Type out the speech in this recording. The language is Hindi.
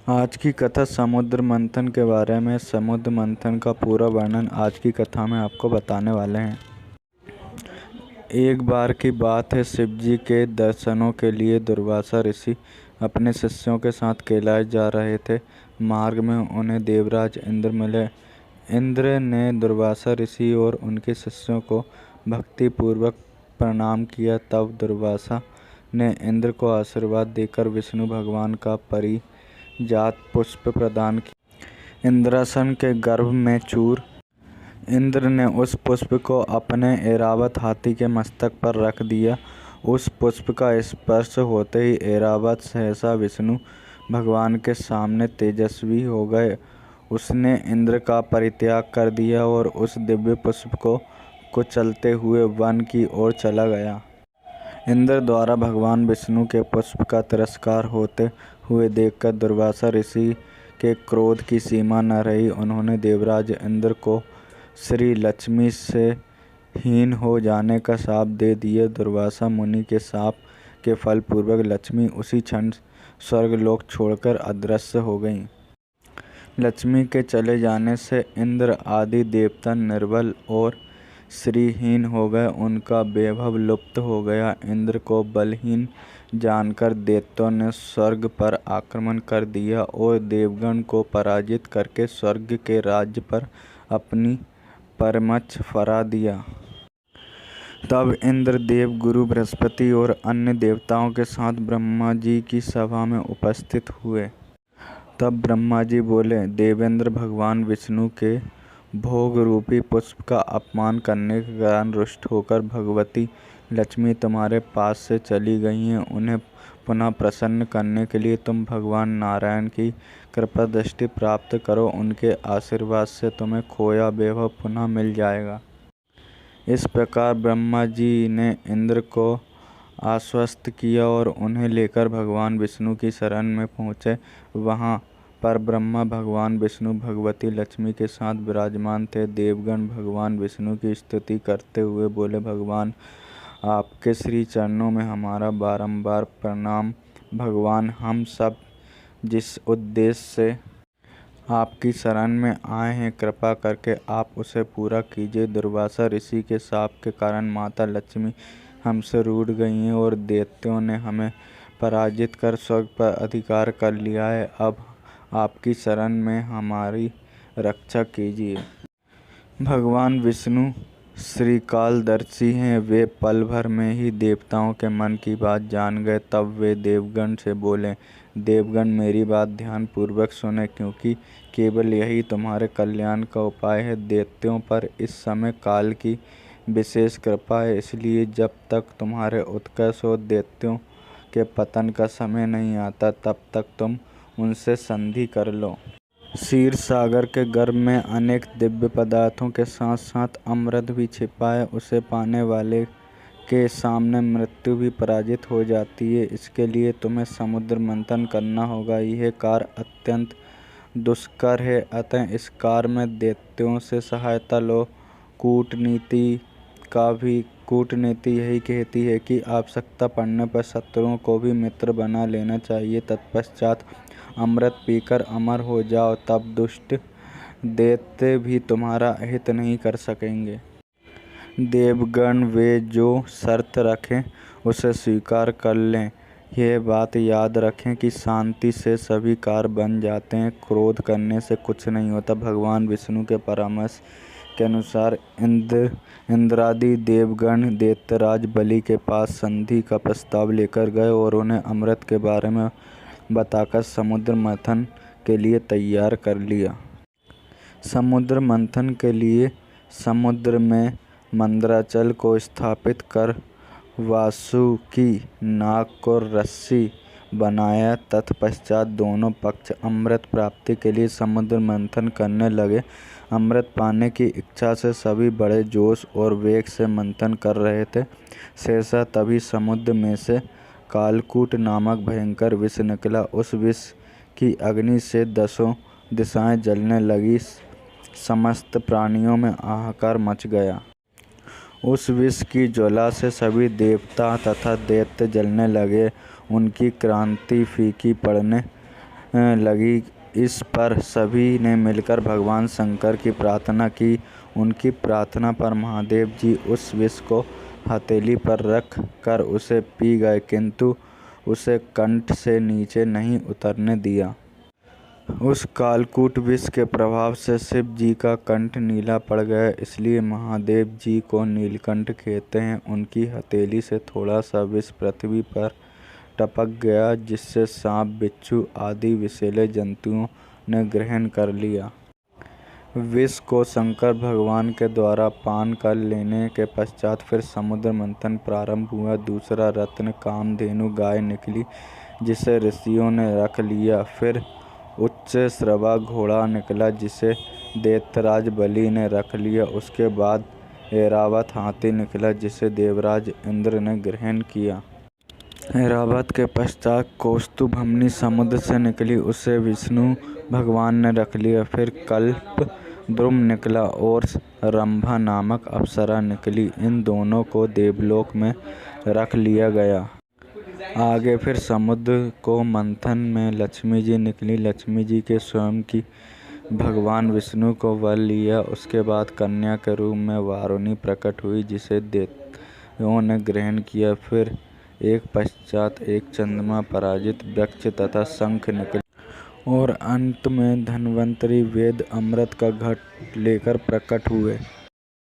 आज की कथा समुद्र मंथन के बारे में। समुद्र मंथन का पूरा वर्णन आज की कथा में आपको बताने वाले हैं। एक बार की बात है, शिव जी के दर्शनों के लिए दुर्वासा ऋषि अपने शिष्यों के साथ कैलाश जा रहे थे। मार्ग में उन्हें देवराज इंद्र मिले। इंद्र ने दुर्वासा ऋषि और उनके शिष्यों को भक्तिपूर्वक प्रणाम किया। तब दुर्वासा ने इंद्र को आशीर्वाद देकर विष्णु भगवान का परिजात पुष्प प्रदान किया। इंद्रासन के गर्भ में चूर इंद्र ने उस पुष्प को अपने ऐरावत हाथी के मस्तक पर रख दिया। उस पुष्प का स्पर्श होते ही ऐरावत सहसा विष्णु भगवान के सामने तेजस्वी हो गए। उसने इंद्र का परित्याग कर दिया और उस दिव्य पुष्प को कुचलते हुए वन की ओर चला गया। इंद्र द्वारा भगवान विष्णु के पुष्प का तिरस्कार होते हुए देखकर दुर्वासा ऋषि के क्रोध की सीमा न रही। उन्होंने देवराज इंद्र को श्री लक्ष्मी से हीन हो जाने का शाप दे दिया। दुर्वासा मुनि के शाप के फल पूर्वक लक्ष्मी उसी क्षण स्वर्गलोक छोड़कर अदृश्य हो गईं। लक्ष्मी के चले जाने से इंद्र आदि देवता निर्बल और श्रीहीन हो गए। उनका वैभव लुप्त हो गया। इंद्र को बलहीन जानकर दैत्यों ने स्वर्ग पर आक्रमण कर दिया और देवगण को पराजित करके स्वर्ग के राज्य पर अपनी परमच्छ फरा दिया। तब इंद्र देव गुरु बृहस्पति और अन्य देवताओं के साथ ब्रह्मा जी की सभा में उपस्थित हुए। तब ब्रह्मा जी बोले, देवेंद्र भगवान विष्णु के भोग रूपी पुष्प का अपमान करने के कारण रुष्ट होकर भगवती लक्ष्मी तुम्हारे पास से चली गई हैं। उन्हें पुनः प्रसन्न करने के लिए तुम भगवान नारायण की कृपा दृष्टि प्राप्त करो। उनके आशीर्वाद से तुम्हें खोया वैभव पुनः मिल जाएगा। इस प्रकार ब्रह्मा जी ने इंद्र को आश्वस्त किया और उन्हें लेकर भगवान विष्णु की शरण में पहुँचे। वहाँ पर ब्रह्मा भगवान विष्णु भगवती लक्ष्मी के साथ विराजमान थे। देवगण भगवान विष्णु की स्तुति करते हुए बोले, भगवान आपके श्री चरणों में हमारा बारंबार प्रणाम। भगवान हम सब जिस उद्देश्य से आपकी शरण में आए हैं, कृपा करके आप उसे पूरा कीजिए। दुर्वासा ऋषि के शाप के कारण माता लक्ष्मी हमसे रूठ गई हैं और दैत्यों ने हमें पराजित कर स्वर्ग पर अधिकार कर लिया है। अब आपकी शरण में हमारी रक्षा कीजिए। भगवान विष्णु श्रीकालदर्शी हैं। वे पल भर में ही देवताओं के मन की बात जान गए। तब वे देवगण से बोले, देवगण मेरी बात ध्यान पूर्वक सुने, क्योंकि केवल यही तुम्हारे कल्याण का उपाय है। दैत्यों पर इस समय काल की विशेष कृपा है, इसलिए जब तक तुम्हारे उत्कर्ष और दैत्यों के पतन का समय नहीं आता, तब तक तुम उनसे संधि कर लो। क्षीर सागर के गर्भ में अनेक दिव्य पदार्थों के साथ साथ अमृत भी छिपा है। उसे पाने वाले के सामने मृत्यु भी पराजित हो जाती है। इसके लिए तुम्हें समुद्र मंथन करना होगा। यह कार्य अत्यंत दुष्कर है, अतः इस कार्य में दैत्यों से सहायता लो। कूटनीति यही कहती है कि आवश्यकता पड़ने पर शत्रुओं को भी मित्र बना लेना चाहिए। तत्पश्चात अमृत पीकर अमर हो जाओ, तब दुष्ट दैत्य भी तुम्हारा हित नहीं कर सकेंगे। देवगण वे जो शर्त रखें उसे स्वीकार कर लें। यह बात याद रखें कि शांति से सभी कार्य बन जाते हैं, क्रोध करने से कुछ नहीं होता। भगवान विष्णु के परामर्श के अनुसार इंद्रादि देवगण दैत्यराज बलि के पास संधि का प्रस्ताव लेकर गए और उन्हें अमृत के बारे में बताकर समुद्र मंथन के लिए तैयार कर लिया। समुद्र मंथन के लिए समुद्र में मंदराचल को स्थापित कर वासुकी नाग को रस्सी बनाया। तत्पश्चात दोनों पक्ष अमृत प्राप्ति के लिए समुद्र मंथन करने लगे। अमृत पाने की इच्छा से सभी बड़े जोश और वेग से मंथन कर रहे थे। सहसा तभी समुद्र में से कालकूट नामक भयंकर विष निकला। उस विष की अग्नि से दसों दिशाएं जलने लगी। समस्त प्राणियों में हाहाकार मच गया। उस विष की ज्वाला से सभी देवता तथा दैत्य जलने लगे। उनकी क्रांति फीकी पड़ने लगी। इस पर सभी ने मिलकर भगवान शंकर की प्रार्थना की। उनकी प्रार्थना पर महादेव जी उस विष को हथेली पर रख कर उसे पी गए, किंतु उसे कंठ से नीचे नहीं उतरने दिया। उस कालकूट विष के प्रभाव से शिव जी का कंठ नीला पड़ गया, इसलिए महादेव जी को नीलकंठ कहते हैं। उनकी हथेली से थोड़ा सा विष पृथ्वी पर टपक गया, जिससे सांप, बिच्छू आदि विषैले जंतुओं ने ग्रहण कर लिया। विष को शंकर भगवान के द्वारा पान कर लेने के पश्चात फिर समुद्र मंथन प्रारंभ हुआ। दूसरा रत्न कामधेनु गाय निकली, जिसे ऋषियों ने रख लिया। फिर उच्च श्रवा घोड़ा निकला, जिसे दैत्यराज बलि ने रख लिया। उसके बाद ऐरावत हाथी निकला, जिसे देवराज इंद्र ने ग्रहण किया। ऐरावत के पश्चात कौस्तुभमणि समुद्र से निकली, उसे विष्णु भगवान ने रख लिया। फिर कल्पद्रुम निकला और रंभा नामक अप्सरा निकली। इन दोनों को देवलोक में रख लिया गया। आगे फिर समुद्र को मंथन में लक्ष्मी जी निकली। लक्ष्मी जी के स्वयं की भगवान विष्णु को वर लिया। उसके बाद कन्या के रूप में वारुणी प्रकट हुई, जिसे देवों ने ग्रहण किया। फिर एक पश्चात एक चंद्रमा, पराजित वृक्ष तथा शंख निकले और अंत में धन्वंतरि वेद अमृत का घट लेकर प्रकट हुए।